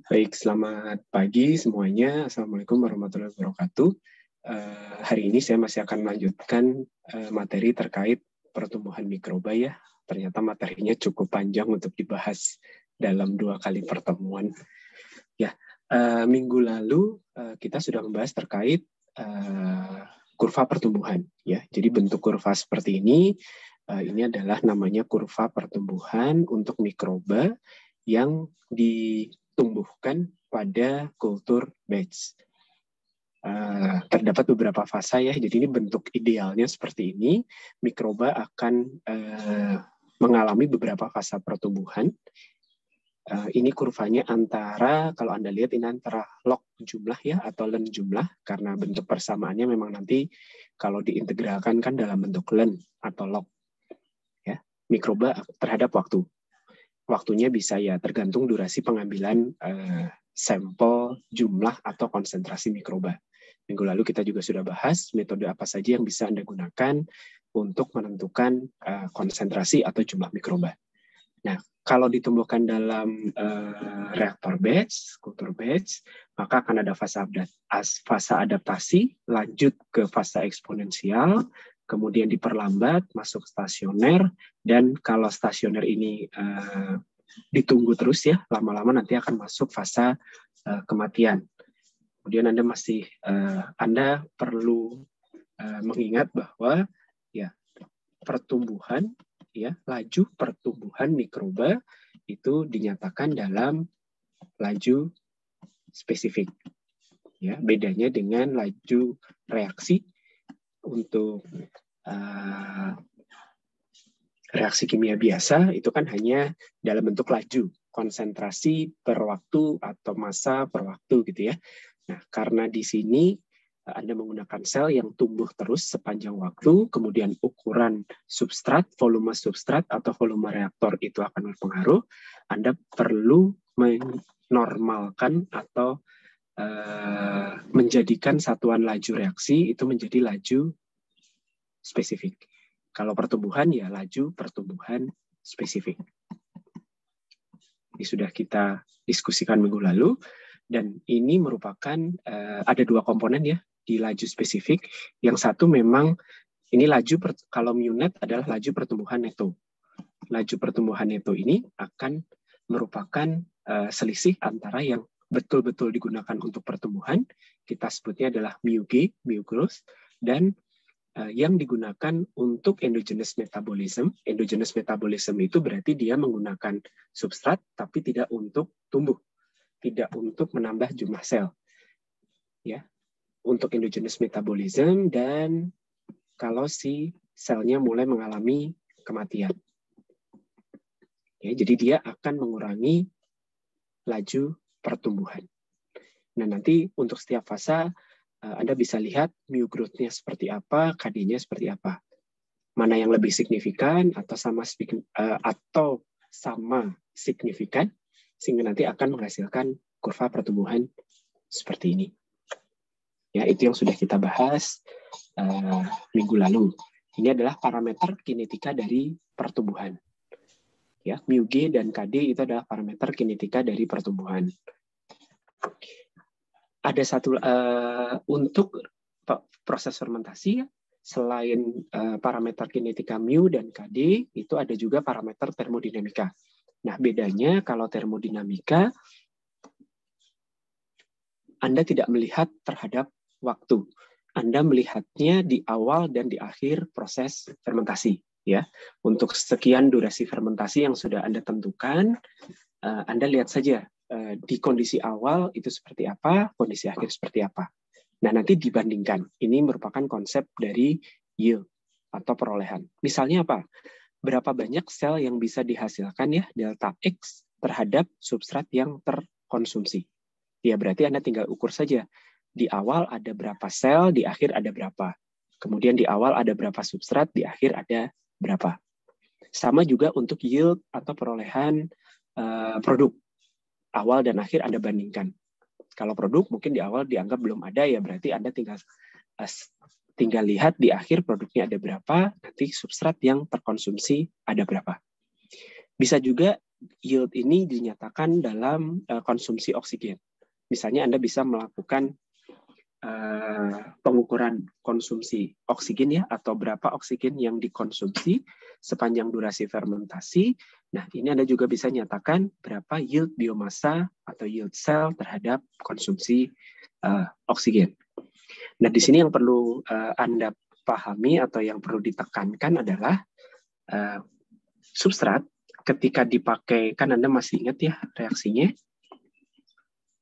Baik, selamat pagi semuanya. Assalamualaikum warahmatullahi wabarakatuh. Hari ini saya masih akan melanjutkan materi terkait pertumbuhan mikroba ya. Ternyata materinya cukup panjang untuk dibahas dalam 2 kali pertemuan. Ya, minggu lalu kita sudah membahas terkait kurva pertumbuhan ya. Jadi bentuk kurva seperti ini adalah namanya kurva pertumbuhan untuk mikroba yang ditumbuhkan pada kultur batch. Terdapat beberapa fase ya, jadi ini bentuk idealnya seperti ini. Mikroba akan mengalami beberapa fase pertumbuhan. Ini kurvanya antara, kalau Anda lihat ini antara log jumlah ya atau len jumlah, karena bentuk persamaannya memang nanti kalau diintegralkan kan dalam bentuk len atau log ya, mikroba terhadap waktu. Waktunya bisa ya tergantung durasi pengambilan sampel, jumlah, atau konsentrasi mikroba. Minggu lalu kita juga sudah bahas metode apa saja yang bisa Anda gunakan untuk menentukan konsentrasi atau jumlah mikroba. Nah, kalau ditumbuhkan dalam reaktor batch, kultur batch, maka akan ada fase adaptasi, lanjut ke fase eksponensial, kemudian diperlambat, masuk stasioner, dan kalau stasioner ini ditunggu terus ya, lama-lama nanti akan masuk fase kematian. Kemudian Anda perlu mengingat bahwa ya pertumbuhan ya, laju pertumbuhan mikroba itu dinyatakan dalam laju spesifik. Ya, bedanya dengan laju reaksi. Untuk reaksi kimia biasa itu kan hanya dalam bentuk laju, konsentrasi per waktu atau massa per waktu gitu ya. Nah, karena di sini Anda menggunakan sel yang tumbuh terus sepanjang waktu, kemudian ukuran substrat, volume substrat atau volume reaktor itu akan berpengaruh. Anda perlu menormalkan atau menjadikan satuan laju reaksi itu menjadi laju spesifik. Kalau pertumbuhan ya laju pertumbuhan spesifik. Ini sudah kita diskusikan minggu lalu, dan ini merupakan ada 2 komponen ya di laju spesifik. Yang satu memang ini kalau mu net adalah laju pertumbuhan neto. Laju pertumbuhan neto ini akan merupakan selisih antara yang betul-betul digunakan untuk pertumbuhan, kita sebutnya adalah mu G, mu growth, dan yang digunakan untuk endogenous metabolism. Endogenous metabolism itu berarti dia menggunakan substrat tapi tidak untuk tumbuh, tidak untuk menambah jumlah sel. Ya, untuk endogenous metabolism, dan kalau si selnya mulai mengalami kematian. Ya, jadi dia akan mengurangi laju pertumbuhan. Nah, nanti untuk setiap fase Anda bisa lihat mu growth-nya seperti apa, KD-nya seperti apa. Mana yang lebih signifikan atau sama signifikan, sehingga nanti akan menghasilkan kurva pertumbuhan seperti ini. Ya, itu yang sudah kita bahas minggu lalu. Ini adalah parameter kinetika dari pertumbuhan. Ya, mu G dan KD itu adalah parameter kinetika dari pertumbuhan. Ada satu untuk proses fermentasi, selain parameter kinetika mu dan KD, itu ada juga parameter termodinamika. Nah, bedanya kalau termodinamika, Anda tidak melihat terhadap waktu. Anda melihatnya di awal dan di akhir proses fermentasi. Ya, untuk sekian durasi fermentasi yang sudah Anda tentukan, Anda lihat saja di kondisi awal itu seperti apa, kondisi akhir seperti apa. Nah, nanti dibandingkan. Ini merupakan konsep dari yield atau perolehan. Misalnya apa? Berapa banyak sel yang bisa dihasilkan ya, delta X terhadap substrat yang terkonsumsi. Ya, berarti Anda tinggal ukur saja. Di awal ada berapa sel, di akhir ada berapa. Kemudian di awal ada berapa substrat, di akhir ada berapa. Sama juga untuk yield atau perolehan produk. Awal dan akhir Anda bandingkan. Kalau produk mungkin di awal dianggap belum ada, ya berarti Anda tinggal lihat di akhir produknya ada berapa, nanti substrat yang terkonsumsi ada berapa. Bisa juga yield ini dinyatakan dalam konsumsi oksigen. Misalnya Anda bisa melakukan pengukuran konsumsi oksigen ya, atau berapa oksigen yang dikonsumsi sepanjang durasi fermentasi. Nah, ini Anda juga bisa nyatakan berapa yield biomasa atau yield sel terhadap konsumsi oksigen. Nah, di sini yang perlu Anda pahami atau yang perlu ditekankan adalah substrat ketika dipakai, kan Anda masih ingat ya reaksinya,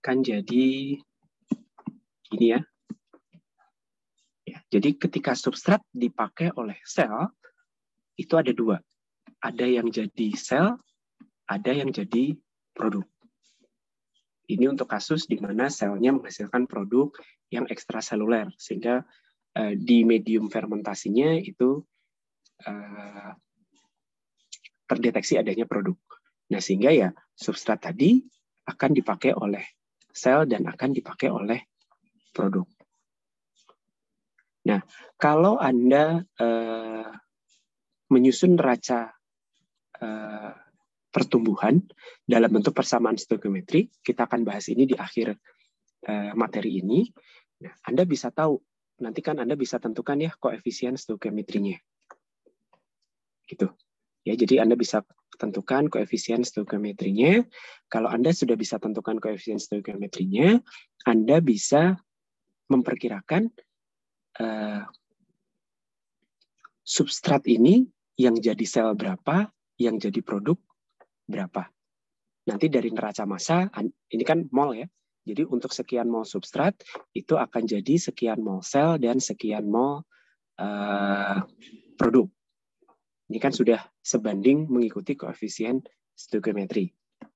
kan jadi gini ya. Jadi ketika substrat dipakai oleh sel, itu ada dua. Ada yang jadi sel, ada yang jadi produk. Ini untuk kasus di mana selnya menghasilkan produk yang ekstraseluler, sehingga di medium fermentasinya itu terdeteksi adanya produk. Nah, sehingga ya substrat tadi akan dipakai oleh sel dan akan dipakai oleh produk. Nah, kalau Anda menyusun neraca pertumbuhan dalam bentuk persamaan stoikiometri, kita akan bahas ini di akhir materi ini. Nah, Anda bisa tahu, nanti kan Anda bisa tentukan ya koefisien stoikiometrinya. Gitu. Ya, jadi Anda bisa tentukan koefisien stoikiometrinya. Kalau Anda sudah bisa tentukan koefisien stoikiometrinya, Anda bisa memperkirakan substrat ini yang jadi sel berapa, yang jadi produk berapa. Nanti dari neraca massa, ini kan mol ya, jadi untuk sekian mol substrat, itu akan jadi sekian mol sel dan sekian mol produk. Ini kan sudah sebanding mengikuti koefisien stoikiometri.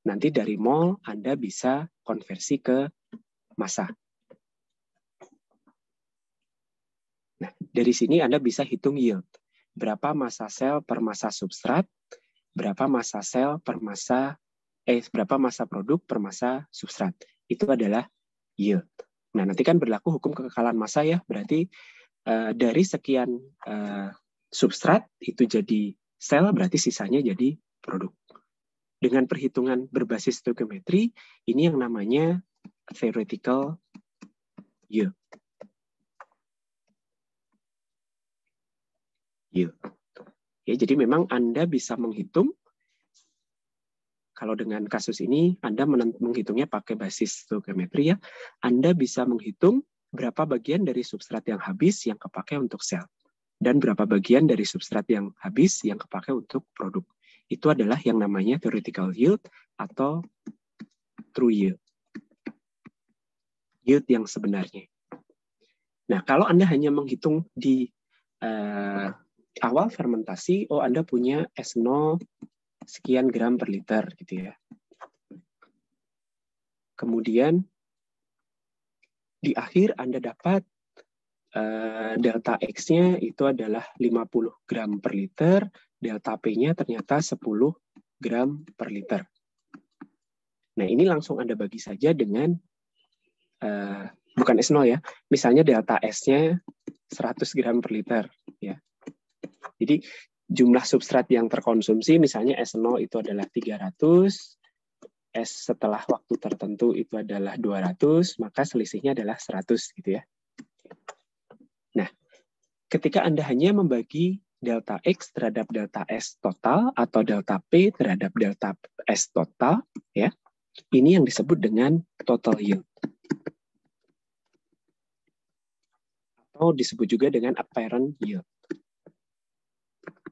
Nanti dari mol, Anda bisa konversi ke massa. Nah, dari sini Anda bisa hitung yield. Berapa massa sel per massa substrat, berapa massa sel per massa, berapa massa produk per massa substrat. Itu adalah yield. Nah, nanti kan berlaku hukum kekekalan massa ya, berarti dari sekian substrat itu jadi sel, berarti sisanya jadi produk. Dengan perhitungan berbasis stoikiometri, ini yang namanya theoretical yield. Ya, jadi memang Anda bisa menghitung, kalau dengan kasus ini Anda menghitungnya pakai basis stoikiometri ya, Anda bisa menghitung berapa bagian dari substrat yang habis yang kepakai untuk sel, dan berapa bagian dari substrat yang habis yang kepakai untuk produk. Itu adalah yang namanya theoretical yield atau true yield. Yield yang sebenarnya. Nah, kalau Anda hanya menghitung di awal fermentasi, Anda punya S0 sekian gram per liter gitu ya. Kemudian di akhir Anda dapat delta X-nya itu adalah 50 gram per liter, delta P-nya ternyata 10 gram per liter. Nah, ini langsung Anda bagi saja dengan bukan S0 ya. Misalnya delta S-nya 100 gram per liter ya. Jadi jumlah substrat yang terkonsumsi misalnya S0 itu adalah 300, S setelah waktu tertentu itu adalah 200, maka selisihnya adalah 100 gitu ya. Nah, ketika Anda hanya membagi delta X terhadap delta S total atau delta P terhadap delta S total ya, ini yang disebut dengan total yield. Atau disebut juga dengan apparent yield.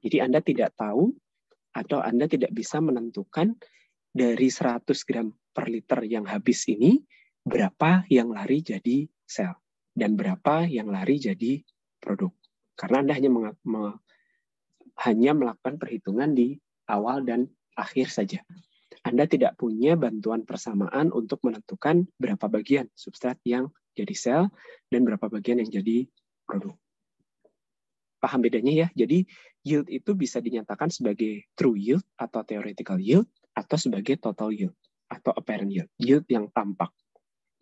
Jadi Anda tidak tahu atau Anda tidak bisa menentukan dari 100 gram per liter yang habis ini, berapa yang lari jadi sel dan berapa yang lari jadi produk. Karena Anda hanya melakukan perhitungan di awal dan akhir saja. Anda tidak punya bantuan persamaan untuk menentukan berapa bagian substrat yang jadi sel dan berapa bagian yang jadi produk. Paham bedanya ya? Jadi yield itu bisa dinyatakan sebagai true yield atau theoretical yield atau sebagai total yield atau apparent yield, yield yang tampak.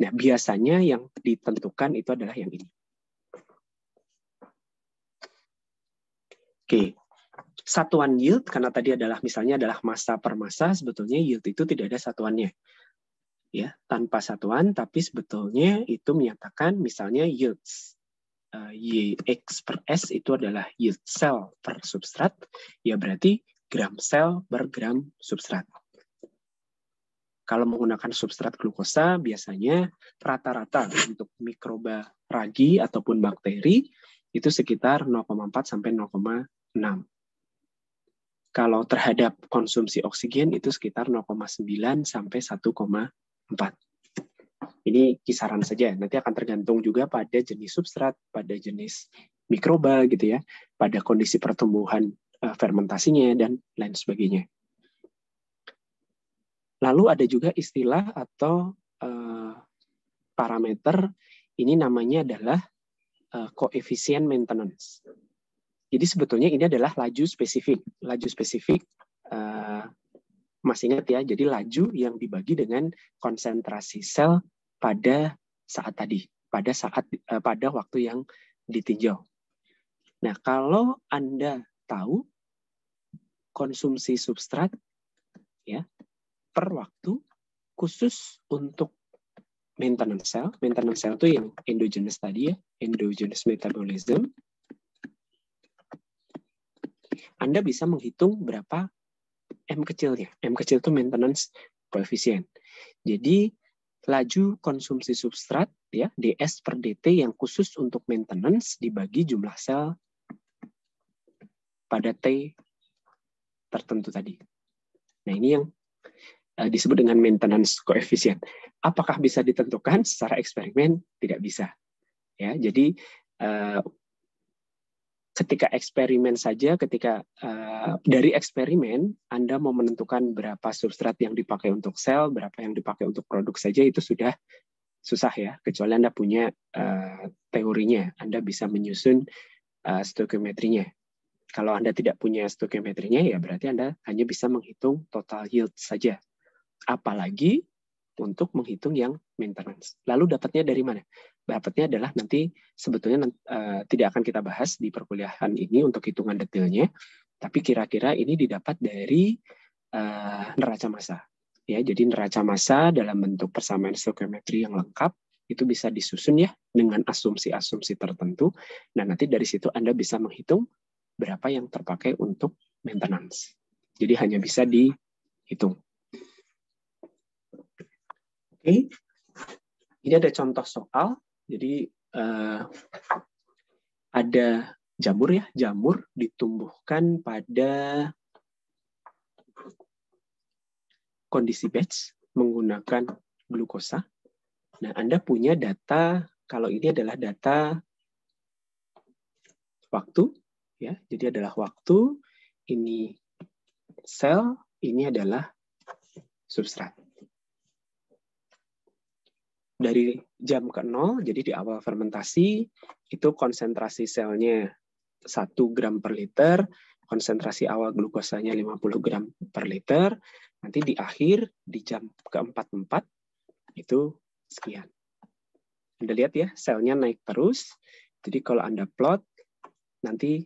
Nah, biasanya yang ditentukan itu adalah yang ini. Oke, satuan yield, karena tadi adalah misalnya adalah massa per massa, sebetulnya yield itu tidak ada satuannya. Ya, tanpa satuan, tapi sebetulnya itu menyatakan misalnya yields. Yx per S itu adalah yield sel per substrat, ya berarti gram sel per gram substrat. Kalau menggunakan substrat glukosa, biasanya rata-rata untuk mikroba ragi ataupun bakteri itu sekitar 0,4 sampai 0,6. Kalau terhadap konsumsi oksigen itu sekitar 0,9 sampai 1,4. Ini kisaran saja, nanti akan tergantung juga pada jenis substrat, pada jenis mikroba gitu ya, pada kondisi pertumbuhan fermentasinya dan lain sebagainya. Lalu ada juga istilah atau parameter, ini namanya adalah koefisien maintenance. Jadi sebetulnya ini adalah laju spesifik. Laju spesifik, masih ingat ya, jadi laju yang dibagi dengan konsentrasi sel pada saat tadi, pada waktu yang ditinjau. Nah, kalau Anda tahu konsumsi substrat ya per waktu khusus untuk maintenance cell itu yang endogenous tadi ya, endogenous metabolism. Anda bisa menghitung berapa M kecilnya. M kecil itu maintenance coefficient. Jadi laju konsumsi substrat ya ds per dt yang khusus untuk maintenance dibagi jumlah sel pada T tertentu tadi. Nah, ini yang disebut dengan maintenance coefficient. Apakah bisa ditentukan secara eksperimen? Tidak bisa. Ya, jadi ketika eksperimen saja, ketika dari eksperimen Anda mau menentukan berapa substrat yang dipakai untuk sel, berapa yang dipakai untuk produk saja, itu sudah susah ya. Kecuali Anda punya teorinya, Anda bisa menyusun stoikiometrinya. Kalau Anda tidak punya stoikiometrinya, ya berarti Anda hanya bisa menghitung total yield saja. Apalagi untuk menghitung yang maintenance. Lalu dapatnya dari mana? Dapatnya adalah nanti sebetulnya tidak akan kita bahas di perkuliahan ini untuk hitungan detailnya, tapi kira-kira ini didapat dari neraca massa. Ya, jadi neraca massa dalam bentuk persamaan stoikiometri yang lengkap itu bisa disusun ya dengan asumsi-asumsi tertentu. Nah, nanti dari situ Anda bisa menghitung berapa yang terpakai untuk maintenance. Jadi hanya bisa dihitung. Oke, ini ada contoh soal. Jadi ada jamur ya, jamur ditumbuhkan pada kondisi batch menggunakan glukosa. Nah, Anda punya data, kalau ini adalah data waktu, ya. Jadi adalah waktu, ini sel, ini adalah substrat. Dari jam ke 0, jadi di awal fermentasi, itu konsentrasi selnya 1 gram per liter, konsentrasi awal glukosanya 50 gram per liter, nanti di akhir, di jam ke-44, itu sekian. Anda lihat ya, selnya naik terus, jadi kalau Anda plot, nanti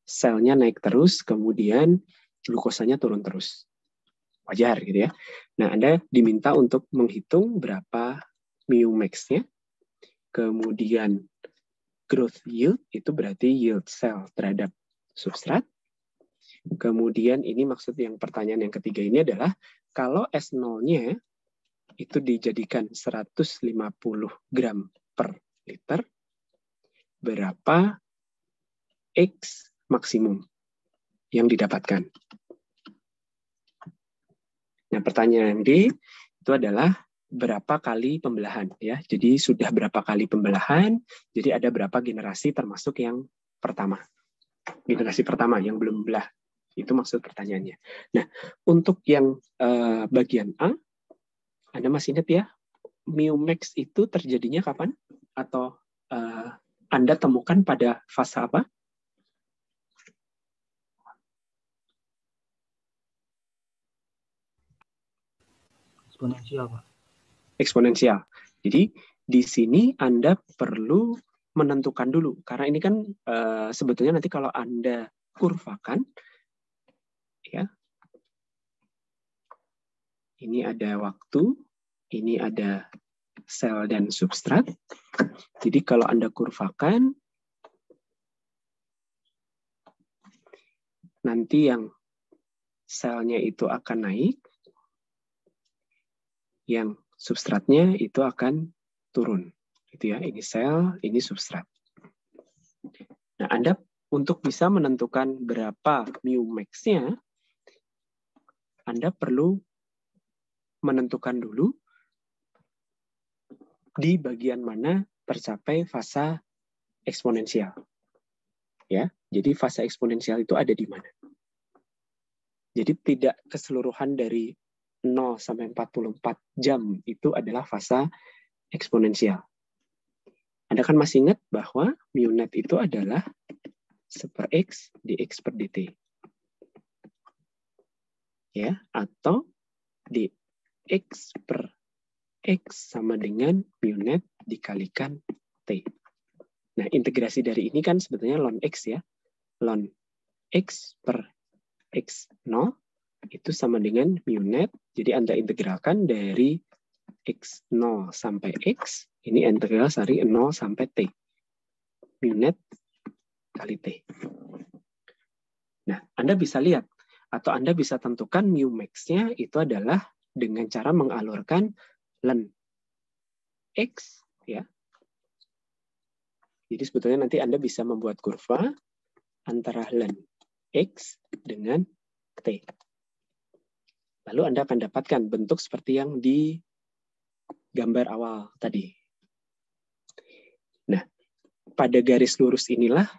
selnya naik terus, kemudian glukosanya turun terus. Wajar gitu ya. Nah, Anda diminta untuk menghitung berapa mu max-nya, kemudian growth yield, itu berarti yield sel terhadap substrat. Kemudian ini maksud yang pertanyaan yang ketiga ini adalah, kalau S0-nya itu dijadikan 150 gram per liter, berapa X maksimum yang didapatkan? Nah, pertanyaan D itu adalah berapa kali pembelahan ya. Jadi sudah berapa kali pembelahan, jadi ada berapa generasi termasuk yang pertama. Generasi pertama yang belum belah. Itu maksud pertanyaannya. Nah, untuk yang bagian A, Anda masih ingat ya, mu max itu terjadinya kapan? Atau Anda temukan pada fase apa? Eksponensial, Pak. Eksponensial. Jadi di sini Anda perlu menentukan dulu, karena ini kan sebetulnya nanti kalau Anda kurvakan, ini ada waktu, ini ada sel dan substrat. Jadi kalau Anda kurvakan, nanti yang selnya itu akan naik, yang substratnya itu akan turun. Gitu ya, ini sel, ini substrat. Nah, Anda untuk bisa menentukan berapa mu max-nya, Anda perlu menentukan dulu di bagian mana tercapai fasa eksponensial. Ya, jadi fasa eksponensial itu ada di mana? Jadi tidak keseluruhan dari 0 sampai 44 jam itu adalah fasa eksponensial. Anda kan masih ingat bahwa mu net itu adalah 1 per X dx per dt. Ya, atau dx per X sama dengan mu net dikalikan T. Nah, integrasi dari ini kan sebetulnya ln X ya. Ln X per X0 itu sama dengan mu net. Jadi Anda integralkan dari X0 sampai X, ini integral dari 0 sampai T. Mu net kali T. Nah, Anda bisa lihat, atau Anda bisa tentukan mu max-nya itu adalah dengan cara mengalurkan ln X, ya. Jadi sebetulnya nanti Anda bisa membuat kurva antara ln X dengan T. Lalu Anda akan dapatkan bentuk seperti yang di gambar awal tadi. Nah, pada garis lurus inilah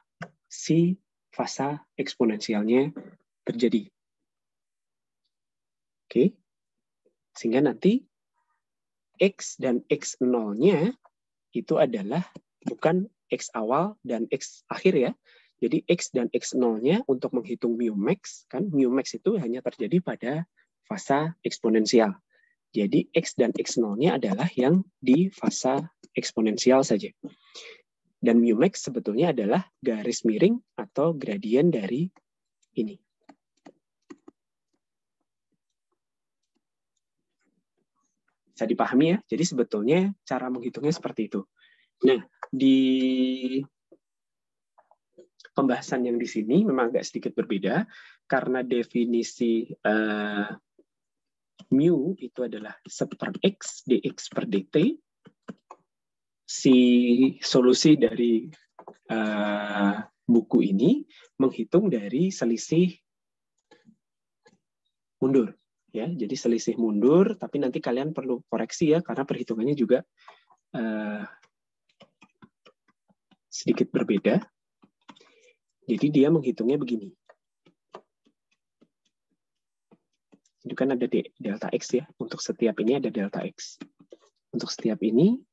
si fasa eksponensialnya terjadi. Oke. Sehingga nanti X dan X0-nya itu adalah bukan X awal dan X akhir ya. Jadi X dan X0-nya untuk menghitung mu max, kan mu max itu hanya terjadi pada fasa eksponensial. Jadi X dan X0-nya adalah yang di fasa eksponensial saja. Dan mu max sebetulnya adalah garis miring atau gradien dari ini. Bisa dipahami ya? Jadi sebetulnya cara menghitungnya seperti itu. Nah, di pembahasan yang di sini memang agak sedikit berbeda karena definisi mu itu adalah 1 per X dx per dt. Si solusi dari buku ini menghitung dari selisih mundur. Ya, jadi selisih mundur, tapi nanti kalian perlu koreksi ya, karena perhitungannya juga sedikit berbeda. Jadi dia menghitungnya begini. Itu kan ada delta X ya, untuk setiap ini ada delta X. Untuk setiap ini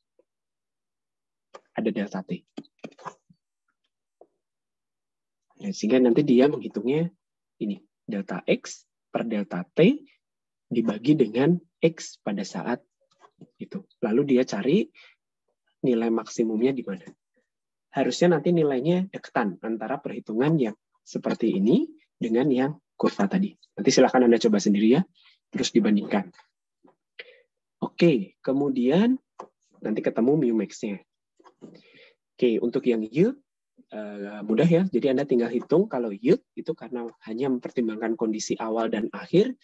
ada delta T. Nah, sehingga nanti dia menghitungnya ini, delta X per delta T dibagi dengan X pada saat itu. Lalu dia cari nilai maksimumnya di mana. Harusnya nanti nilainya deketan antara perhitungan yang seperti ini dengan yang kurva tadi. Nanti silahkan Anda coba sendiri ya, terus dibandingkan. Oke, kemudian nanti ketemu mu max-nya. Oke, untuk yang yield, mudah ya. Jadi Anda tinggal hitung kalau yield itu karena hanya mempertimbangkan kondisi awal dan akhir,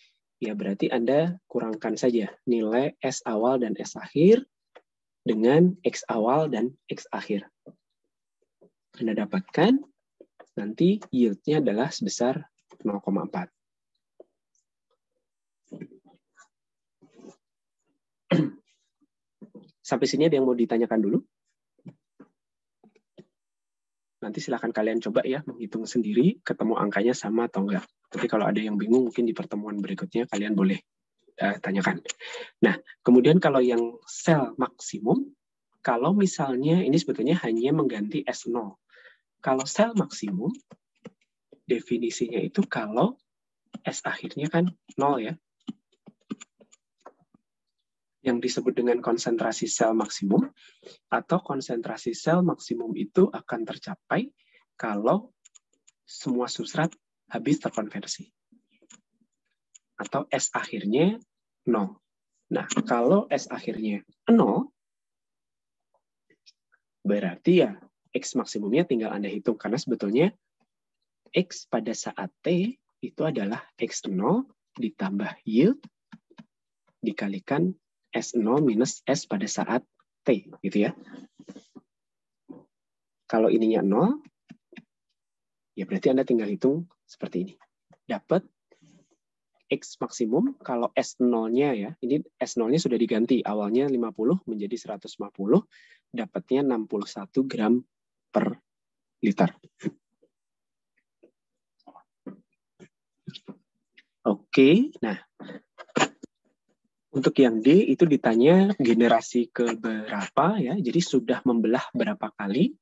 ya berarti Anda kurangkan saja nilai S awal dan S akhir dengan X awal dan X akhir. Anda dapatkan nanti yield-nya adalah sebesar 0,4. Sampai sini ada yang mau ditanyakan dulu? Nanti silahkan kalian coba ya menghitung sendiri, ketemu angkanya sama atau enggak. Tapi kalau ada yang bingung, mungkin di pertemuan berikutnya kalian boleh tanyakan. Nah, kemudian kalau yang sel maksimum, kalau misalnya ini sebetulnya hanya mengganti S0. Kalau sel maksimum, definisinya itu kalau S akhirnya kan 0 ya. Yang disebut dengan konsentrasi sel maksimum, atau konsentrasi sel maksimum itu akan tercapai kalau semua substrat habis terkonversi. Atau S akhirnya 0. Nah, kalau S akhirnya 0, berarti ya X maksimumnya tinggal Anda hitung. Karena sebetulnya X pada saat T itu adalah X0 ditambah yield dikalikan S0 minus S pada saat T, gitu ya. Kalau ininya 0, ya berarti Anda tinggal hitung seperti ini. Dapat X maksimum, kalau S0-nya ya, ini S0-nya sudah diganti. Awalnya 50 menjadi 150, dapatnya 61 gram per liter. Oke, nah untuk yang D itu ditanya generasi ke berapa ya, jadi sudah membelah berapa kali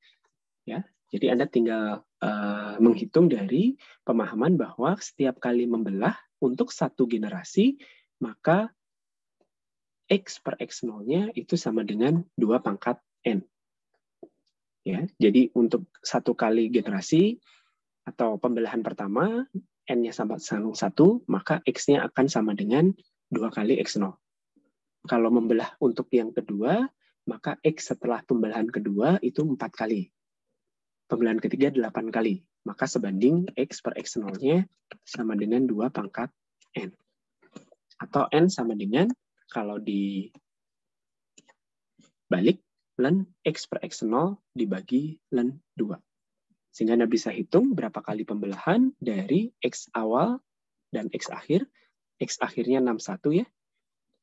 ya. Jadi Anda tinggal menghitung dari pemahaman bahwa setiap kali membelah untuk satu generasi, maka X per X0-nya itu sama dengan 2 pangkat N. Ya, jadi untuk satu kali generasi atau pembelahan pertama, N-nya sama 1, maka X-nya akan sama dengan 2 kali X0. Kalau membelah untuk yang kedua, maka X setelah pembelahan kedua itu 4 kali. Pembelahan ketiga 8 kali. Maka sebanding X per X0-nya sama dengan 2 pangkat N. Atau N sama dengan, kalau dibalik, ln X per X0 dibagi ln 2. Sehingga Anda bisa hitung berapa kali pembelahan dari X awal dan X akhir. X akhirnya 61 ya.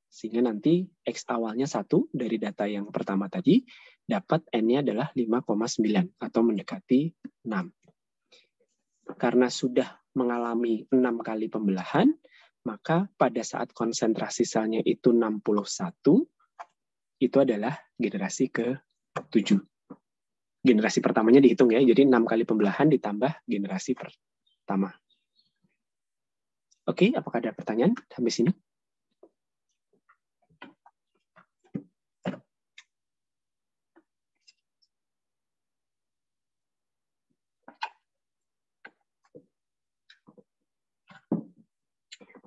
Sehingga nanti X awalnya 1 dari data yang pertama tadi, dapat N-nya adalah 5,9 atau mendekati 6. Karena sudah mengalami 6 kali pembelahan, maka pada saat konsentrasi selnya itu 61, itu adalah generasi ke-7. Generasi pertamanya dihitung ya, jadi 6 kali pembelahan ditambah generasi pertama. Oke, apakah ada pertanyaan sampai sini?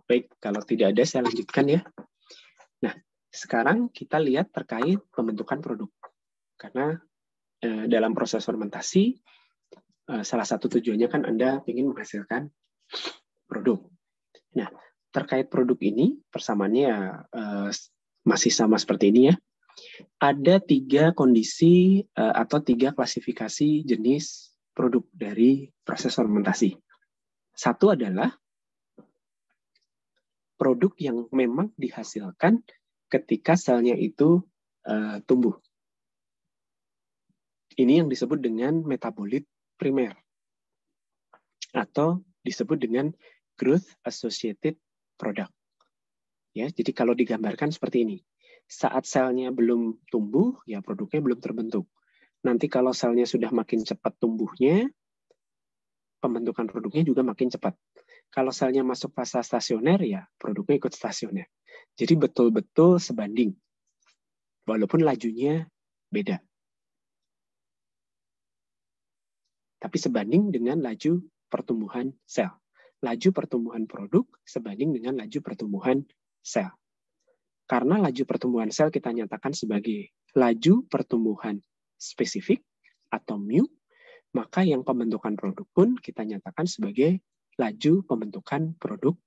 Baik, kalau tidak ada saya lanjutkan ya. Nah, sekarang kita lihat terkait pembentukan produk. Karena dalam proses fermentasi, salah satu tujuannya kan Anda ingin menghasilkan produk. Nah, terkait produk ini, persamaannya masih sama seperti ini ya. Ada 3 kondisi atau 3 klasifikasi jenis produk dari proses fermentasi. Satu adalah produk yang memang dihasilkan ketika selnya itu tumbuh. Ini yang disebut dengan metabolit primer atau disebut dengan growth associated product. Ya, jadi kalau digambarkan seperti ini. Saat selnya belum tumbuh, ya produknya belum terbentuk. Nanti kalau selnya sudah makin cepat tumbuhnya, pembentukan produknya juga makin cepat. Kalau selnya masuk fase stasioner, ya produknya ikut stasioner. Jadi betul-betul sebanding. Walaupun lajunya beda. Tapi sebanding dengan laju pertumbuhan sel. Laju pertumbuhan produk sebanding dengan laju pertumbuhan sel. Karena laju pertumbuhan sel kita nyatakan sebagai laju pertumbuhan spesifik atau mu, maka yang pembentukan produk pun kita nyatakan sebagai laju pembentukan produk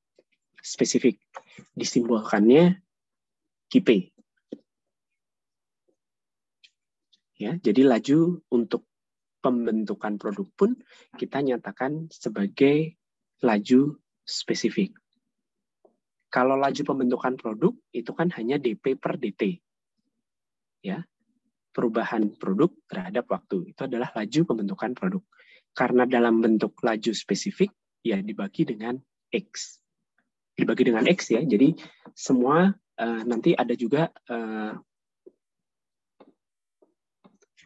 spesifik. Disimbolkannya Kp. Ya, jadi laju untuk pembentukan produk pun kita nyatakan sebagai laju spesifik. Kalau laju pembentukan produk itu kan hanya dP per dt. Ya, perubahan produk terhadap waktu itu adalah laju pembentukan produk. Karena dalam bentuk laju spesifik ya dibagi dengan X. Dibagi dengan X ya. Jadi semua nanti ada juga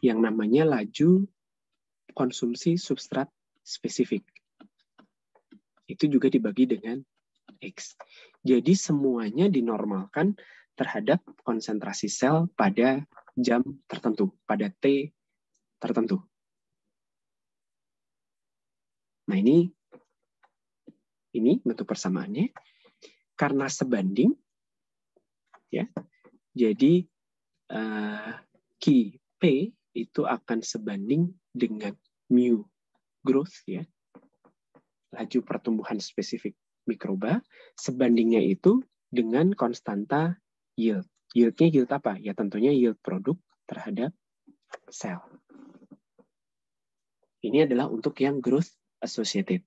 yang namanya laju konsumsi substrat spesifik. Itu juga dibagi dengan X. Jadi semuanya dinormalkan terhadap konsentrasi sel pada jam tertentu, pada T tertentu. Nah ini bentuk persamaannya. Karena sebanding, ya. Jadi Kp itu akan sebanding dengan mu growth, ya, laju pertumbuhan spesifik mikroba, sebandingnya itu dengan konstanta yield. Yieldnya yield apa? Ya tentunya yield produk terhadap sel. Ini adalah untuk yang growth associated.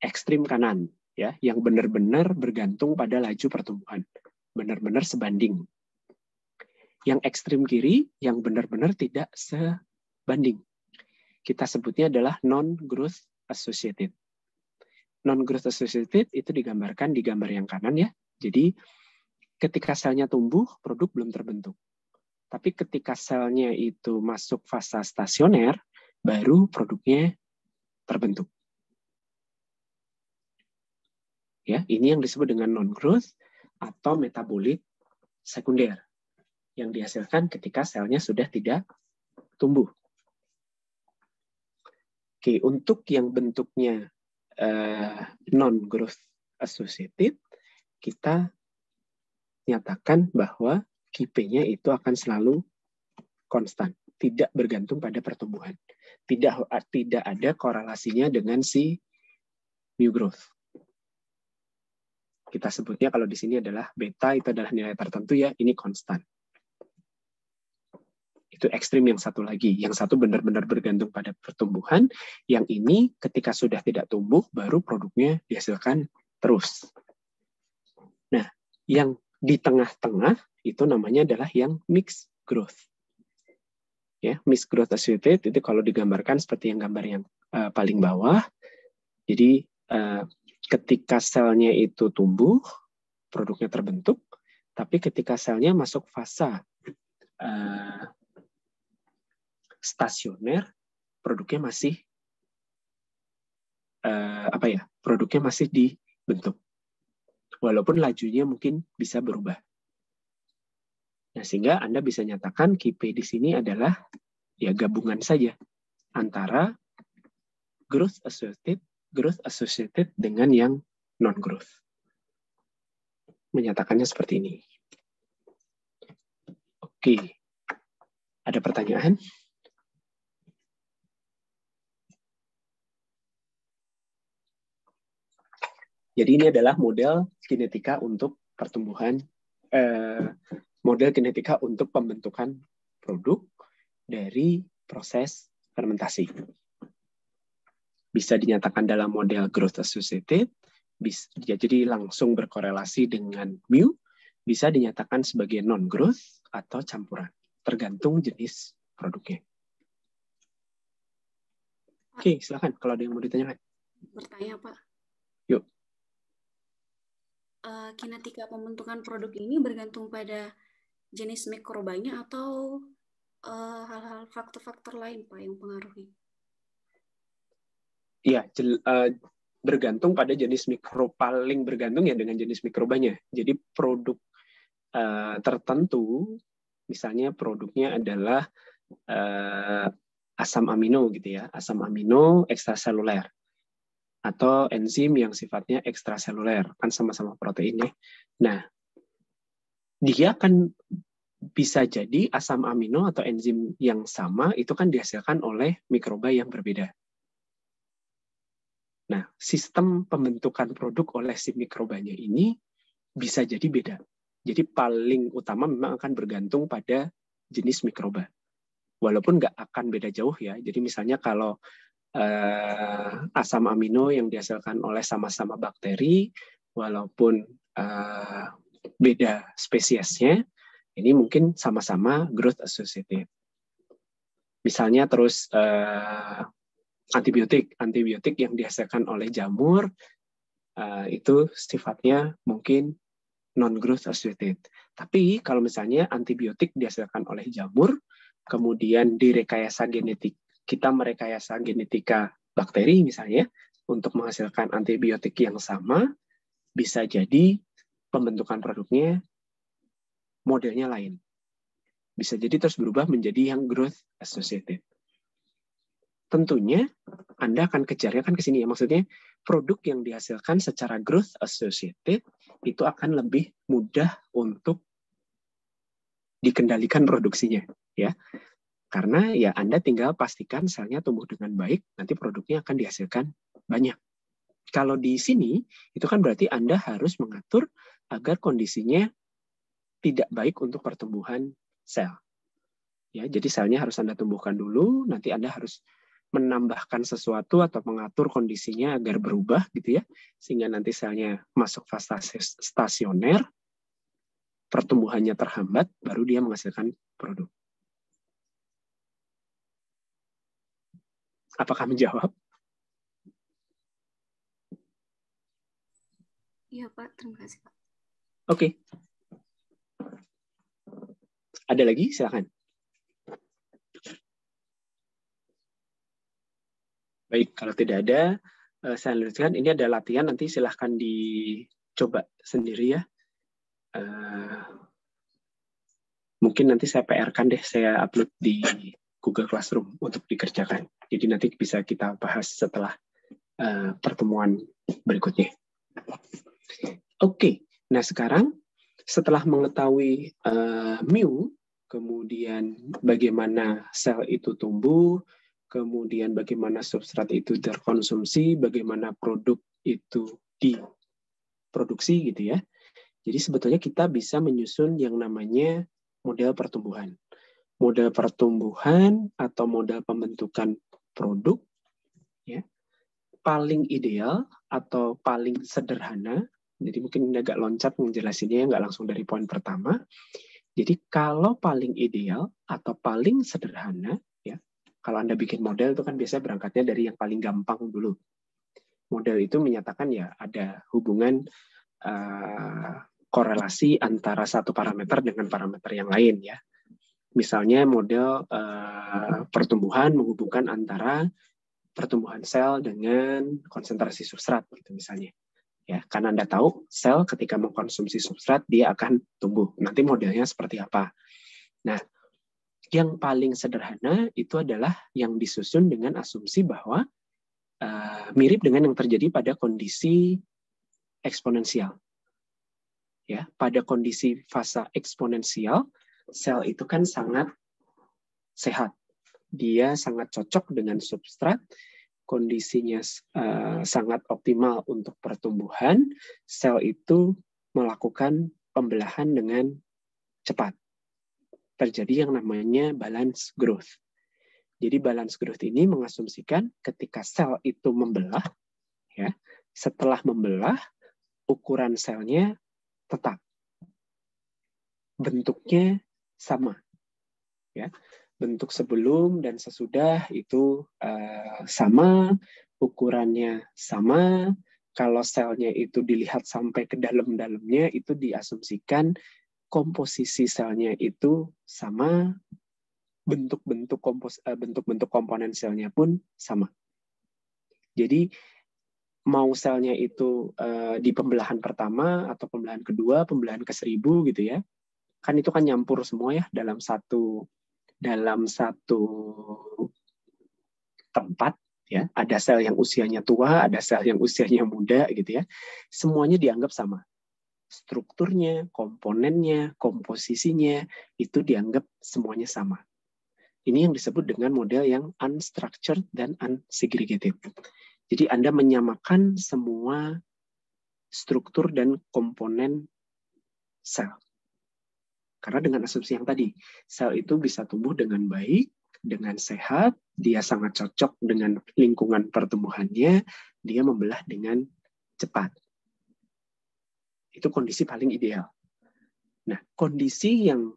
Ekstrim kanan, ya, yang benar-benar bergantung pada laju pertumbuhan, benar-benar sebanding. Yang ekstrim kiri, yang benar-benar tidak sebanding. Kita sebutnya adalah non-growth associated. Non-growth associated itu digambarkan di gambar yang kanan, ya. Jadi ketika selnya tumbuh, produk belum terbentuk. Tapi ketika selnya itu masuk fase stasioner, baru produknya terbentuk. Ya, ini yang disebut dengan non-growth atau metabolit sekunder yang dihasilkan ketika selnya sudah tidak tumbuh. Oke, untuk yang bentuknya non-growth associated, kita nyatakan bahwa Kp-nya itu akan selalu konstan, tidak bergantung pada pertumbuhan. Tidak ada korelasinya dengan si mu growth. Kita sebutnya kalau di sini adalah beta, itu adalah nilai tertentu, ya, ini konstan. Itu ekstrim yang satu lagi. Yang satu benar-benar bergantung pada pertumbuhan. Yang ini ketika sudah tidak tumbuh, baru produknya dihasilkan terus. Nah, yang di tengah-tengah itu namanya adalah yang mixed growth. Ya, mixed growth associated itu kalau digambarkan seperti yang gambar yang paling bawah. Jadi ketika selnya itu tumbuh, produknya terbentuk. Tapi ketika selnya masuk fase stasioner, produknya masih produknya masih dibentuk, walaupun lajunya mungkin bisa berubah. Nah, sehingga Anda bisa nyatakan Kp di sini adalah ya gabungan saja antara growth associated dengan yang non growth. Menyatakannya seperti ini. Oke, ada pertanyaan? Jadi ini adalah model kinetika untuk pertumbuhan, model kinetika untuk pembentukan produk dari proses fermentasi. Bisa dinyatakan dalam model growth associated, jadi langsung berkorelasi dengan mu, bisa dinyatakan sebagai non-growth atau campuran, tergantung jenis produknya. Oke, silakan kalau ada yang mau ditanyakan. Bertanya, Pak. Yuk. Kinetika pembentukan produk ini bergantung pada jenis mikrobanya atau hal-hal faktor-faktor lain, Pak, yang mempengaruhi? Iya, bergantung pada jenis paling bergantung ya dengan jenis mikrobanya. Jadi produk tertentu, misalnya produknya adalah asam amino gitu ya, asam amino ekstraseluler atau enzim yang sifatnya ekstraseluler, kan sama-sama protein ya. Nah, dia kan bisa jadi asam amino atau enzim yang sama itu kan dihasilkan oleh mikroba yang berbeda. Nah, sistem pembentukan produk oleh si mikrobanya ini bisa jadi beda. Jadi paling utama memang akan bergantung pada jenis mikroba. Walaupun nggak akan beda jauh ya. Jadi misalnya kalau asam amino yang dihasilkan oleh sama-sama bakteri, walaupun beda spesiesnya, ini mungkin sama-sama growth associated. Misalnya terus antibiotik yang dihasilkan oleh jamur itu sifatnya mungkin non-growth associated. Tapi kalau misalnya antibiotik dihasilkan oleh jamur, kemudian direkayasa genetik, kita merekayasa genetika bakteri misalnya untuk menghasilkan antibiotik yang sama, bisa jadi pembentukan produknya modelnya lain. Bisa jadi terus berubah menjadi yang growth associated. Tentunya Anda akan kejarnya kan ke sini ya, maksudnya produk yang dihasilkan secara growth associated itu akan lebih mudah untuk dikendalikan produksinya, ya. Karena ya Anda tinggal pastikan selnya tumbuh dengan baik, nanti produknya akan dihasilkan banyak. Kalau di sini itu kan berarti Anda harus mengatur agar kondisinya tidak baik untuk pertumbuhan sel. Ya, jadi selnya harus Anda tumbuhkan dulu, nanti Anda harus menambahkan sesuatu atau mengatur kondisinya agar berubah gitu ya, sehingga nanti selnya masuk fase stasioner, pertumbuhannya terhambat, baru dia menghasilkan produk. Apakah menjawab? Iya Pak, terima kasih Pak. Oke. Ada lagi? Silakan. Baik, kalau tidak ada, saya lanjutkan. Ini ada latihan, nanti silahkan dicoba sendiri ya. Mungkin nanti saya PR-kan deh, saya upload di Google Classroom untuk dikerjakan. Jadi nanti bisa kita bahas setelah pertemuan berikutnya. Oke, nah sekarang setelah mengetahui mu, kemudian bagaimana sel itu tumbuh, kemudian bagaimana substrat itu terkonsumsi, bagaimana produk itu diproduksi gitu ya. Jadi sebetulnya kita bisa menyusun yang namanya model pertumbuhan. Model pertumbuhan atau model pembentukan produk ya, paling ideal atau paling sederhana. Jadi mungkin agak loncat menjelasinnya, nggak langsung dari poin pertama. Jadi kalau paling ideal atau paling sederhana, ya, kalau Anda bikin model itu kan biasanya berangkatnya dari yang paling gampang dulu. Model itu menyatakan ya ada hubungan korelasi antara satu parameter dengan parameter yang lain ya. Misalnya model pertumbuhan menghubungkan antara pertumbuhan sel dengan konsentrasi substrat gitu misalnya. Ya, karena Anda tahu sel ketika mengkonsumsi substrat dia akan tumbuh. Nanti modelnya seperti apa. Nah, yang paling sederhana itu adalah yang disusun dengan asumsi bahwa mirip dengan yang terjadi pada kondisi eksponensial. Ya, pada kondisi fase eksponensial, sel itu kan sangat sehat. Dia sangat cocok dengan substrat, kondisinya sangat optimal untuk pertumbuhan, sel itu melakukan pembelahan dengan cepat. Terjadi yang namanya balance growth. Jadi balance growth ini mengasumsikan ketika sel itu membelah, ya, setelah membelah, ukuran selnya tetap. Bentuknya sama. Ya. Bentuk sebelum dan sesudah itu sama, ukurannya sama. Kalau selnya itu dilihat sampai ke dalam-dalamnya, itu diasumsikan komposisi selnya itu sama, bentuk-bentuk komponen selnya pun sama. Jadi mau selnya itu di pembelahan pertama atau pembelahan kedua, pembelahan ke-1000 gitu ya, kan itu kan nyampur semua ya dalam satu tempat ya, ada sel yang usianya tua, ada sel yang usianya muda gitu ya. Semuanya dianggap sama. Strukturnya, komponennya, komposisinya itu dianggap semuanya sama. Ini yang disebut dengan model yang unstructured dan unsegregated. Jadi Anda menyamakan semua struktur dan komponen sel. Karena dengan asumsi yang tadi, sel itu bisa tumbuh dengan baik, dengan sehat, dia sangat cocok dengan lingkungan pertumbuhannya, dia membelah dengan cepat. Itu kondisi paling ideal. Nah, kondisi yang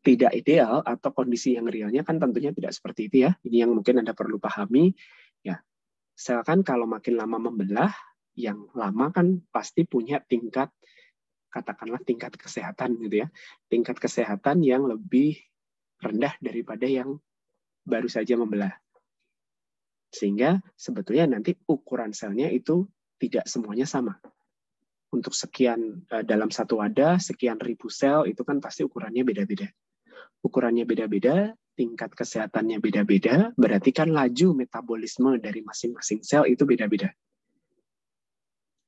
tidak ideal atau kondisi yang realnya kan tentunya tidak seperti itu ya. Ini yang mungkin Anda perlu pahami. Ya, sel kan kalau makin lama membelah, yang lama kan pasti punya tingkat, katakanlah tingkat kesehatan gitu ya. Tingkat kesehatan yang lebih rendah daripada yang baru saja membelah. Sehingga sebetulnya nanti ukuran selnya itu tidak semuanya sama. Untuk sekian dalam satu wadah, sekian ribu sel itu kan pasti ukurannya beda-beda. Ukurannya beda-beda, tingkat kesehatannya beda-beda, berarti kan laju metabolisme dari masing-masing sel itu beda-beda.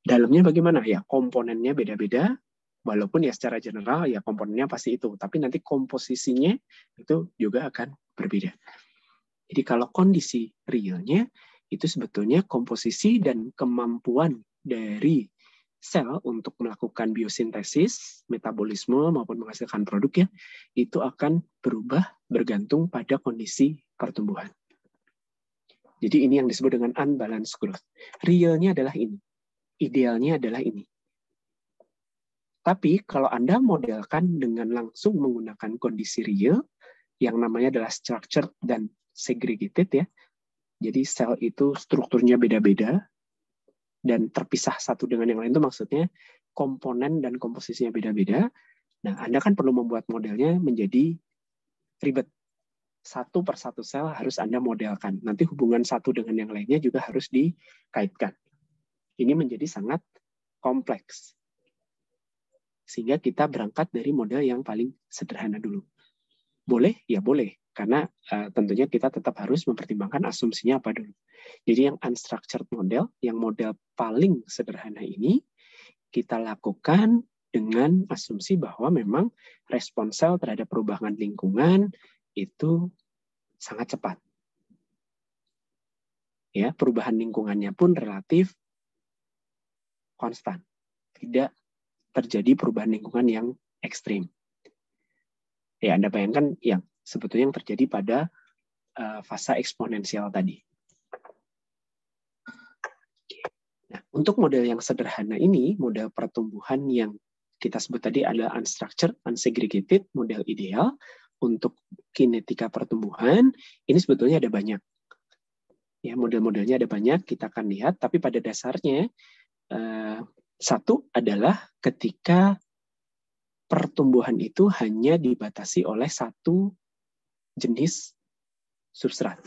Dalamnya bagaimana? Ya, komponennya beda-beda, walaupun ya secara general ya komponennya pasti itu, tapi nanti komposisinya itu juga akan berbeda. Jadi kalau kondisi realnya, itu sebetulnya komposisi dan kemampuan dari sel untuk melakukan biosintesis, metabolisme maupun menghasilkan produk ya, itu akan berubah bergantung pada kondisi pertumbuhan. Jadi ini yang disebut dengan unbalanced growth. Realnya adalah ini. Idealnya adalah ini. Tapi kalau Anda modelkan dengan langsung menggunakan kondisi real, yang namanya adalah structured dan segregated ya. Jadi sel itu strukturnya beda-beda dan terpisah satu dengan yang lain, itu maksudnya komponen dan komposisinya beda-beda. Nah, Anda kan perlu membuat modelnya menjadi ribet. Satu per satu sel harus Anda modelkan. Nanti hubungan satu dengan yang lainnya juga harus dikaitkan. Ini menjadi sangat kompleks. Sehingga kita berangkat dari model yang paling sederhana dulu. Boleh? Ya boleh. Karena tentunya kita tetap harus mempertimbangkan asumsinya apa dulu. Jadi yang unstructured model, yang model paling sederhana ini, kita lakukan dengan asumsi bahwa memang respon sel terhadap perubahan lingkungan itu sangat cepat. Ya, perubahan lingkungannya pun relatif konstan. Tidak terjadi perubahan lingkungan yang ekstrim. Ya, Anda bayangkan yang sebetulnya yang terjadi pada fase eksponensial tadi. Nah, untuk model yang sederhana ini, model pertumbuhan yang kita sebut tadi adalah unstructured, unsegregated, model ideal untuk kinetika pertumbuhan, ini sebetulnya ada banyak. Ya, model-modelnya ada banyak, kita akan lihat, tapi pada dasarnya satu adalah ketika pertumbuhan itu hanya dibatasi oleh satu jenis substrat.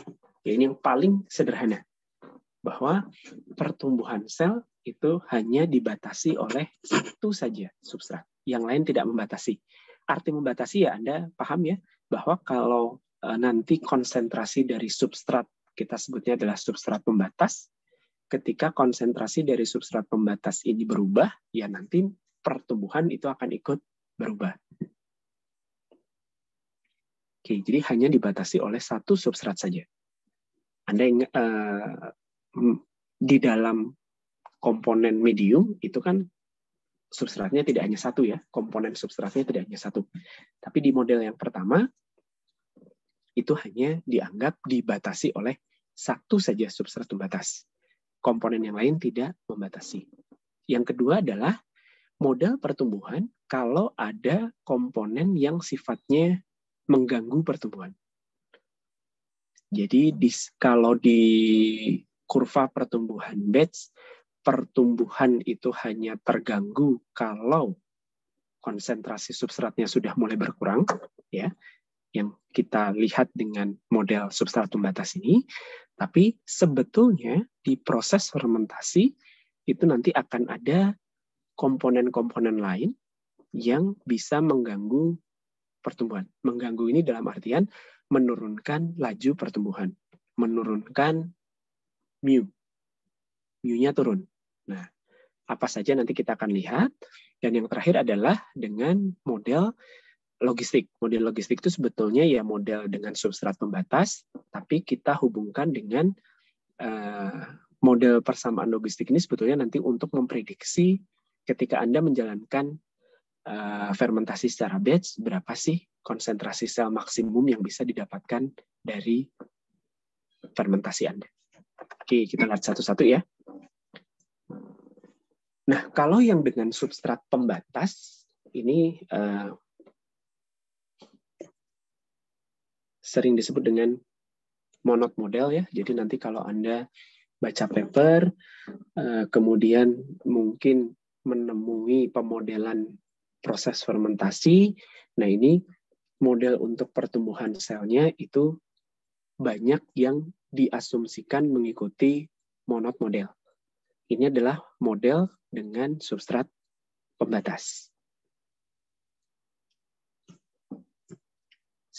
Ya, ini yang paling sederhana. Bahwa pertumbuhan sel itu hanya dibatasi oleh satu saja substrat. Yang lain tidak membatasi. Arti membatasi ya Anda paham ya, bahwa kalau nanti konsentrasi dari substrat, kita sebutnya adalah substrat pembatas, ketika konsentrasi dari substrat pembatas ini berubah, ya nanti pertumbuhan itu akan ikut berubah. Oke, jadi hanya dibatasi oleh satu substrat saja. Anda ingat, di dalam komponen medium itu kan substratnya tidak hanya satu ya, komponen substratnya tidak hanya satu. Tapi di model yang pertama, itu hanya dianggap dibatasi oleh satu saja substrat pembatas. Komponen yang lain tidak membatasi. Yang kedua adalah model pertumbuhan kalau ada komponen yang sifatnya mengganggu pertumbuhan. Jadi kalau di kurva pertumbuhan batch, pertumbuhan itu hanya terganggu kalau konsentrasi substratnya sudah mulai berkurang, ya, yang kita lihat dengan model substrat pembatas ini. Tapi sebetulnya di proses fermentasi itu nanti akan ada komponen-komponen lain yang bisa mengganggu pertumbuhan. Mengganggu ini dalam artian menurunkan laju pertumbuhan, menurunkan mu. Mu-nya turun. Nah, apa saja nanti kita akan lihat. Dan yang terakhir adalah dengan model logistik. Model logistik itu sebetulnya ya model dengan substrat pembatas, tapi kita hubungkan dengan model persamaan logistik ini sebetulnya nanti untuk memprediksi ketika Anda menjalankan fermentasi secara batch, berapa sih konsentrasi sel maksimum yang bisa didapatkan dari fermentasi Anda. Oke, kita lihat satu-satu ya. Nah, kalau yang dengan substrat pembatas, ini sering disebut dengan monod model ya. Jadi nanti kalau Anda baca paper, kemudian mungkin menemui pemodelan proses fermentasi, nah ini model untuk pertumbuhan selnya itu banyak yang diasumsikan mengikuti monod model. Ini adalah model dengan substrat pembatas.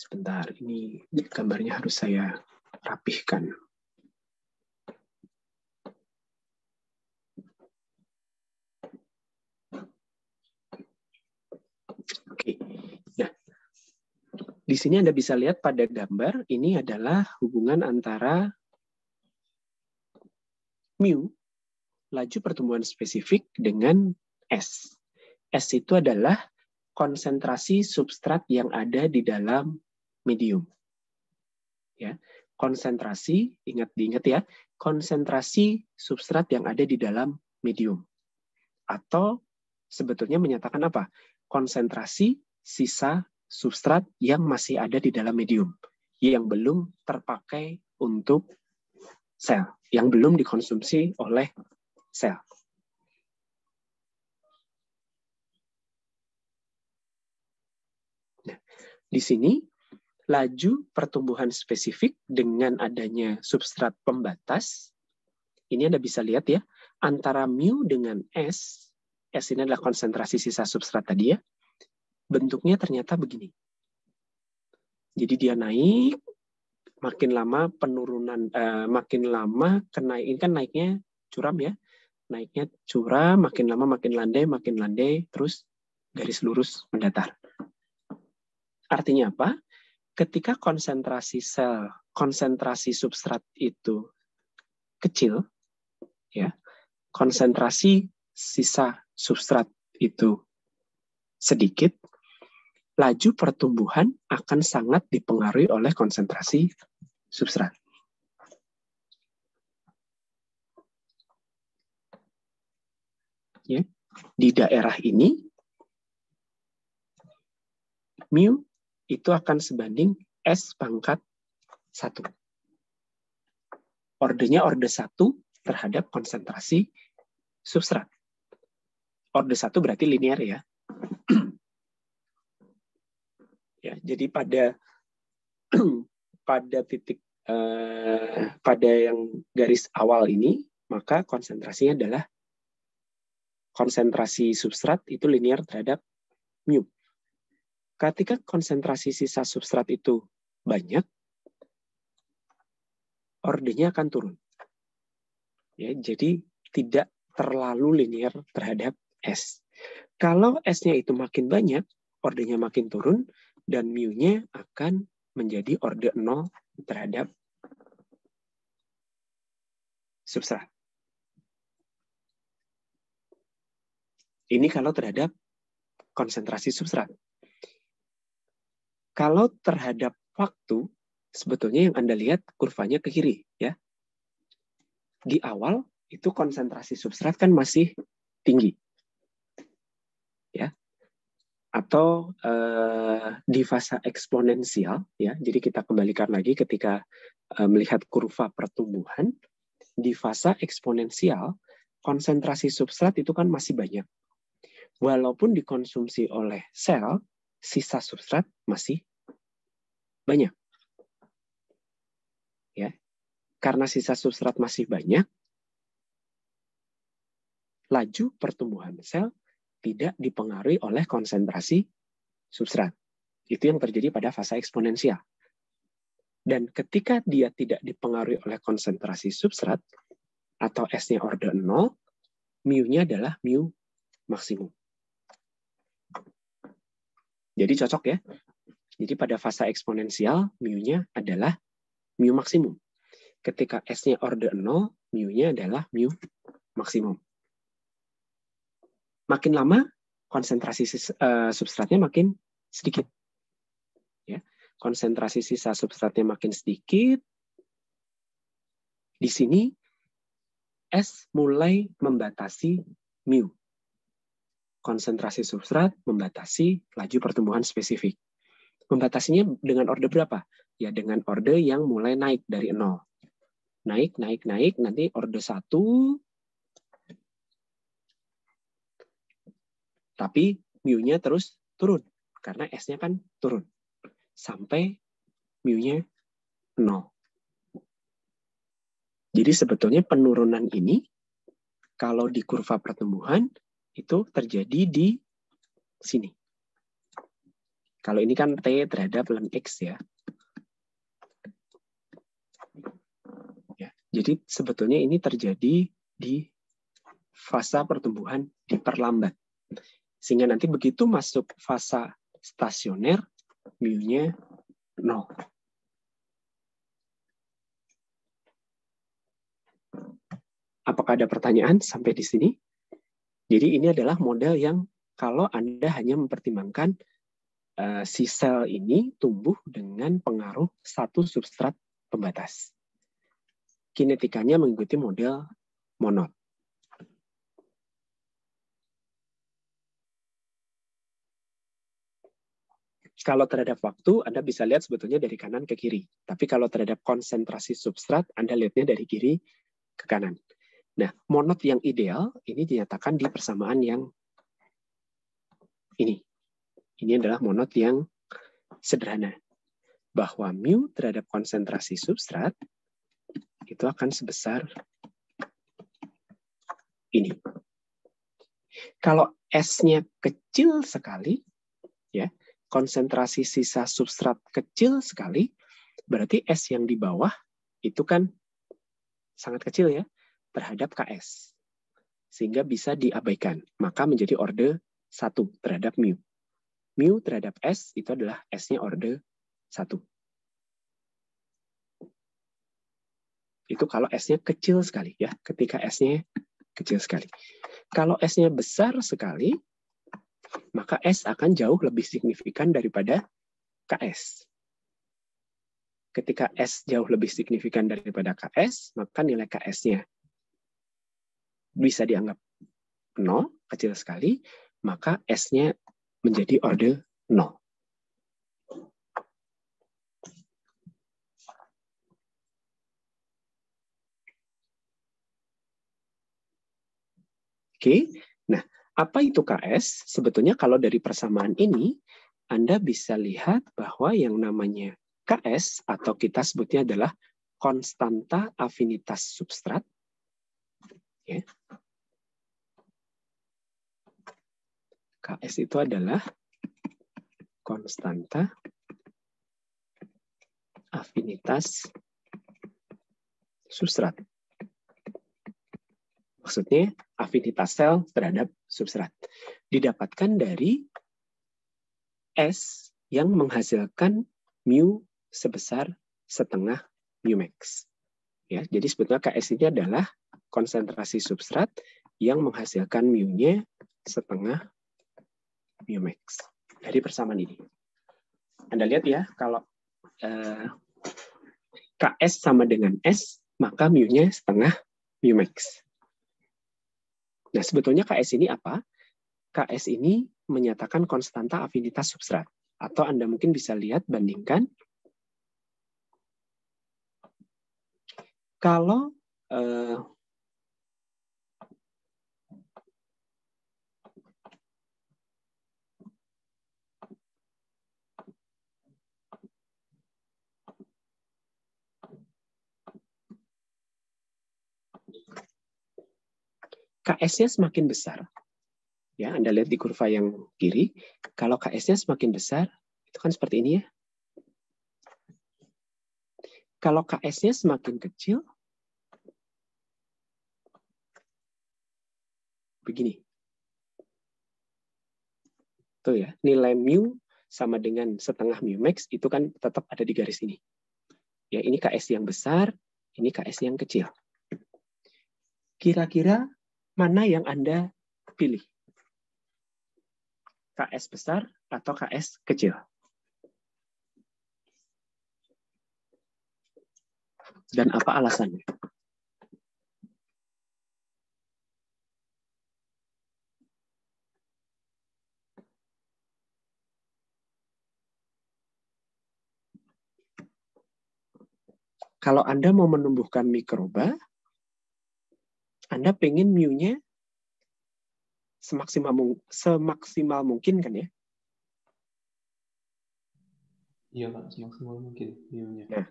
Sebentar, ini gambarnya harus saya rapihkan. Oke, nah di sini Anda bisa lihat pada gambar ini adalah hubungan antara mu, laju pertumbuhan spesifik, dengan S. S itu adalah konsentrasi substrat yang ada di dalam medium. Ya, konsentrasi, diingat ya, konsentrasi substrat yang ada di dalam medium. Atau sebetulnya menyatakan apa? Konsentrasi sisa substrat yang masih ada di dalam medium, yang belum terpakai untuk sel, yang belum dikonsumsi oleh sel. Nah, di sini laju pertumbuhan spesifik dengan adanya substrat pembatas, ini Anda bisa lihat ya, antara mu dengan S ini adalah konsentrasi sisa substrat tadi ya, bentuknya ternyata begini. Jadi dia naik, makin lama penurunan, makin lama ini kan naiknya curam ya, naiknya curam, makin lama makin landai, terus garis lurus mendatar. Artinya apa? Ketika konsentrasi substrat itu kecil, ya, konsentrasi sisa substrat itu sedikit, laju pertumbuhan akan sangat dipengaruhi oleh konsentrasi substrat. Ya, di daerah ini, mu itu akan sebanding S pangkat 1. Ordenya orde 1 terhadap konsentrasi substrat. Orde 1 berarti linear ya. Ya, jadi pada titik pada yang garis awal ini, maka konsentrasinya adalah konsentrasi substrat itu linear terhadap mu. Ketika konsentrasi sisa substrat itu banyak, ordenya akan turun. Ya, jadi tidak terlalu linear terhadap S. Kalau S-nya itu makin banyak, ordenya makin turun, dan mu-nya akan menjadi orde 0 terhadap substrat. Ini kalau terhadap konsentrasi substrat. Kalau terhadap waktu, sebetulnya yang Anda lihat kurvanya ke kiri, ya. Di awal itu konsentrasi substrat kan masih tinggi, ya. Atau di fase eksponensial, ya. Jadi kita kembalikan lagi ketika melihat kurva pertumbuhan, di fase eksponensial konsentrasi substrat itu kan masih banyak. Walaupun dikonsumsi oleh sel, sisa substrat masih banyak. Ya. Karena sisa substrat masih banyak, laju pertumbuhan sel tidak dipengaruhi oleh konsentrasi substrat. Itu yang terjadi pada fase eksponensial. Dan ketika dia tidak dipengaruhi oleh konsentrasi substrat, atau S-nya orde 0, mu-nya adalah mu maksimum. Jadi cocok ya. Jadi pada fase eksponensial, mu-nya adalah mu maksimum. Ketika S-nya orde 0, mu-nya adalah mu maksimum. Makin lama, konsentrasi substratnya makin sedikit. Ya. Konsentrasi sisa substratnya makin sedikit. Di sini, S mulai membatasi mu. Konsentrasi substrat membatasi laju pertumbuhan spesifik. Membatasinya dengan orde berapa? Ya dengan orde yang mulai naik dari 0. Naik, nanti orde 1. Tapi mu-nya terus turun. Karena S-nya kan turun. Sampai mu-nya 0. Jadi sebetulnya penurunan ini, kalau di kurva pertumbuhan, itu terjadi di sini. Kalau ini kan T terhadap ln X ya. Jadi sebetulnya ini terjadi di fase pertumbuhan diperlambat. Sehingga nanti begitu masuk fase stasioner, mu-nya 0. Apakah ada pertanyaan sampai di sini? Jadi ini adalah model yang kalau Anda hanya mempertimbangkan si sel ini tumbuh dengan pengaruh satu substrat pembatas. Kinetikanya mengikuti model Monod. Kalau terhadap waktu, Anda bisa lihat sebetulnya dari kanan ke kiri. Tapi kalau terhadap konsentrasi substrat, Anda lihatnya dari kiri ke kanan. Nah, monod yang ideal ini dinyatakan di persamaan yang ini. Ini adalah monod yang sederhana. Bahwa mu terhadap konsentrasi substrat itu akan sebesar ini. Kalau S-nya kecil sekali, ya, konsentrasi sisa substrat kecil sekali, berarti S yang di bawah itu kan sangat kecil ya, terhadap KS. Sehingga bisa diabaikan. Maka menjadi orde 1 terhadap mu. Mu terhadap S itu adalah S-nya orde 1. Itu kalau S-nya kecil sekali ya, ketika S-nya kecil sekali. Kalau S-nya besar sekali, maka S akan jauh lebih signifikan daripada KS. Ketika S jauh lebih signifikan daripada KS, maka nilai KS-nya bisa dianggap 0, kecil sekali, maka S-nya menjadi orde 0. Oke, nah apa itu KS? Sebetulnya kalau dari persamaan ini, Anda bisa lihat bahwa yang namanya KS atau kita sebutnya adalah konstanta afinitas substrat. Ya. KS itu adalah konstanta afinitas substrat. Maksudnya afinitas sel terhadap substrat. Didapatkan dari S yang menghasilkan mu sebesar setengah mu max. Ya, jadi sebetulnya KS ini adalah konsentrasi substrat yang menghasilkan mu-nya setengah mu max. Dari persamaan ini. Anda lihat ya, kalau KS sama dengan S, maka mu-nya setengah mu max. Nah, sebetulnya KS ini apa? KS ini menyatakan konstanta afinitas substrat. Atau Anda mungkin bisa lihat, bandingkan. Kalau KS-nya semakin besar, ya Anda lihat di kurva yang kiri, kalau KS-nya semakin besar, itu kan seperti ini ya. Kalau KS-nya semakin kecil, begini. Tuh ya, nilai mu sama dengan setengah mu max itu kan tetap ada di garis ini. Ya, ini KS yang besar, ini KS yang kecil. Kira-kira mana yang Anda pilih? KS besar atau KS kecil? Dan apa alasannya? Kalau Anda mau menumbuhkan mikroba, Anda pengen mu-nya semaksimal mungkin kan ya? Iya Pak, semaksimal mungkin mu-nya. Nah,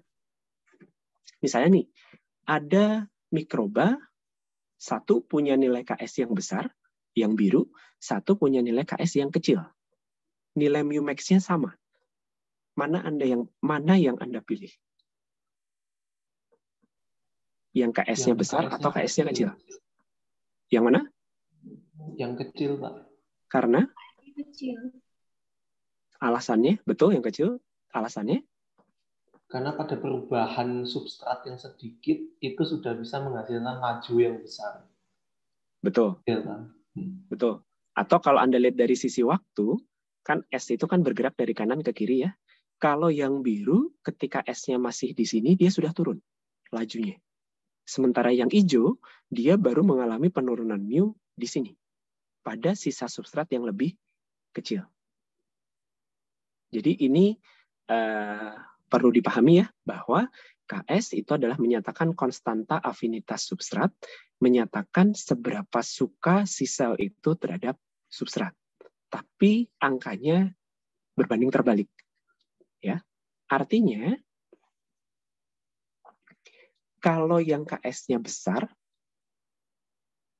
misalnya nih, ada mikroba, satu punya nilai KS yang besar, yang biru, satu punya nilai KS yang kecil. Nilai mu max-nya sama. Mana yang Anda pilih? Yang KS-nya besar KS-nya atau KS-nya kecil? kecil. Yang mana? Yang kecil, Pak. Karena? Kecil. Alasannya, betul yang kecil. Alasannya? Karena pada perubahan substrat yang sedikit, itu sudah bisa menghasilkan laju yang besar. Betul. Ya, kan? Betul. Atau kalau Anda lihat dari sisi waktu, kan S itu kan bergerak dari kanan ke kiri ya. Kalau yang biru, ketika S-nya masih di sini, dia sudah turun lajunya. Sementara yang hijau, dia baru mengalami penurunan mu di sini. Pada sisa substrat yang lebih kecil. Jadi ini perlu dipahami ya, bahwa KS itu adalah menyatakan konstanta afinitas substrat, menyatakan seberapa suka si sel itu terhadap substrat. Tapi angkanya berbanding terbalik. Ya. Artinya, kalau yang KS-nya besar,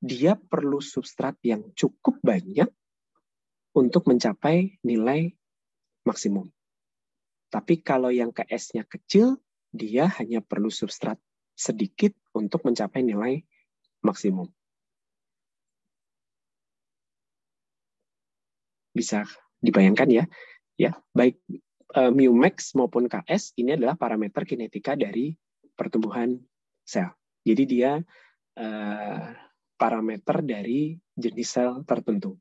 dia perlu substrat yang cukup banyak untuk mencapai nilai maksimum. Tapi kalau yang KS-nya kecil, dia hanya perlu substrat sedikit untuk mencapai nilai maksimum. Bisa dibayangkan ya, baik mu max maupun KS ini adalah parameter kinetika dari pertumbuhan sel. Jadi dia parameter dari jenis sel tertentu.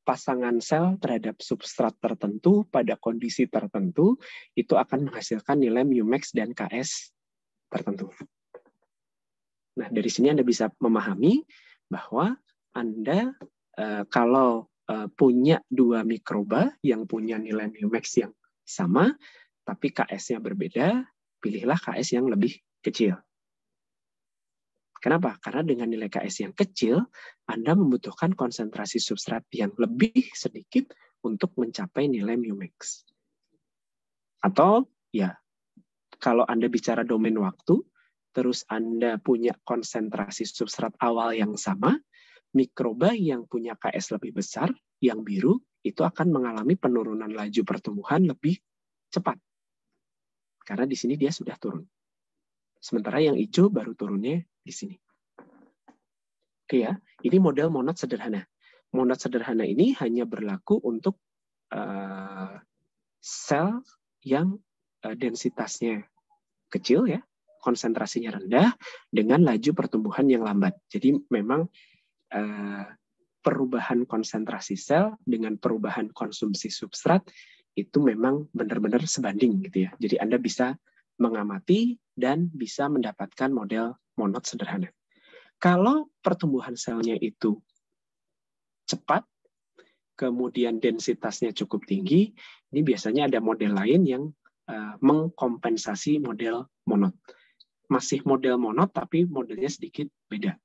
Pasangan sel terhadap substrat tertentu pada kondisi tertentu itu akan menghasilkan nilai mu max dan KS tertentu. Nah, dari sini Anda bisa memahami bahwa Anda kalau punya dua mikroba yang punya nilai mu max yang sama, tapi KS-nya berbeda, pilihlah KS yang lebih kecil. Kenapa? Karena dengan nilai KS yang kecil, Anda membutuhkan konsentrasi substrat yang lebih sedikit untuk mencapai nilai mu max. Atau, ya, kalau Anda bicara domain waktu, terus Anda punya konsentrasi substrat awal yang sama, mikroba yang punya KS lebih besar, yang biru, itu akan mengalami penurunan laju pertumbuhan lebih cepat. Karena di sini dia sudah turun. Sementara yang hijau baru turunnya di sini. Oke ya, ini model monod sederhana. Monod sederhana ini hanya berlaku untuk sel yang densitasnya kecil ya, konsentrasinya rendah dengan laju pertumbuhan yang lambat. Jadi memang perubahan konsentrasi sel dengan perubahan konsumsi substrat itu memang benar-benar sebanding gitu ya. Jadi Anda bisa mengamati dan bisa mendapatkan model monod sederhana. Kalau pertumbuhan selnya itu cepat, kemudian densitasnya cukup tinggi, ini biasanya ada model lain yang mengkompensasi model monod. Masih model monod, tapi modelnya sedikit beda.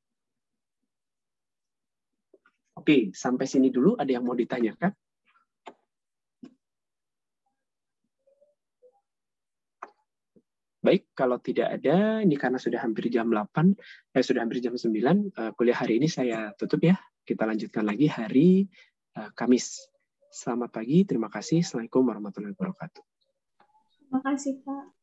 Oke, sampai sini dulu ada yang mau ditanyakan? Baik, kalau tidak ada, ini karena sudah hampir jam 8, sudah hampir jam 9, kuliah hari ini saya tutup ya. Kita lanjutkan lagi hari Kamis. Selamat pagi, terima kasih. Assalamualaikum warahmatullahi wabarakatuh. Terima kasih, Pak.